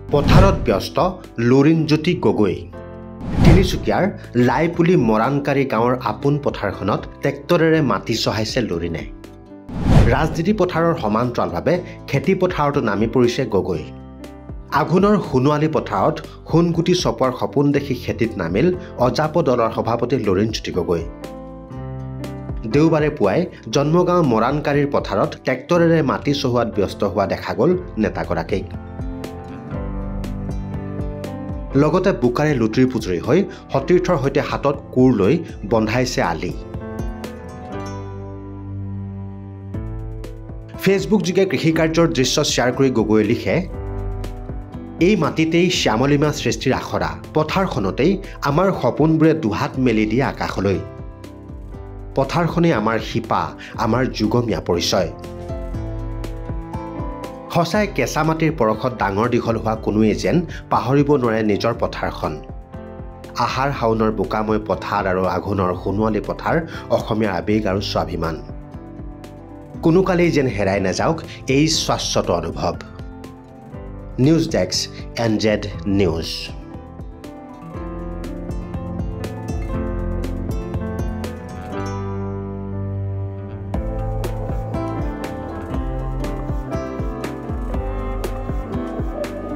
পথাৰত ব্যস্ত লৰিণজ্যোতি গগৈ তিনিচুকীয়াৰ লাইপুলি মৰাণকাৰী গাঁৱৰ আপোন পথাৰখনত ট্ৰেক্টৰেৰে মাটি চহাইছে লৰিণে ৰাজনীতি পথাৰৰ সমান্তৰালভাৱে খেতি পথাৰতো নামি পৰিছে গগৈ আঘোণৰ সোণোৱালী পথাৰত সোণগুটি চপোৱাৰ সপোন দেখি খেতিত নামিল অজাপ দলৰ সভাপতি লৰিণজ্যোতি গগৈ দেওবাৰে পুৱাই জন্মগাঁও মৰাণকাৰীৰ পথাৰত ট্ৰেক্টৰেৰে মাটি চহোৱাত ব্যস্ত হোৱা দেখা গ'ল নেতাগৰাকীক লগতে বুকাৰে লুটৰি পুজৰি হৈ সতীৰ্থৰ সৈতে হাতত কোৰ লৈ বন্ধাইছে আলি ফেচবুক যোগে কৃষিকাৰ্যৰ দৃশ্য শ্বেয়াৰ কৰি গগৈয়ে লিখে এই মাটিতেই শ্যামলিমা সৃষ্টিৰ আখৰা পথাৰখনতেই আমাৰ সপোনবোৰে দুহাত মেলি দিয়ে আকাশলৈ পথাৰখনেই আমাৰ শিপা আমাৰ যুগমীয়া পৰিচয় সঁচাই কেঁচা মাটিৰ পৰশত ডাঙৰ দীঘল হোৱা কোনোৱে যেন পাহৰিব নোৱাৰে নিজৰ পথাৰখন আহাৰ শাওনৰ বোকাময় পথাৰ আৰু আঘোণৰ সোণোৱালী পথাৰ অসমীয়াৰ আবেগ আৰু স্বাভিমান কোনো কালেই যেন হেৰাই নাযাওক এই শাশ্বত অনুভৱ নিউজ ডেস্ক NZ নিউজ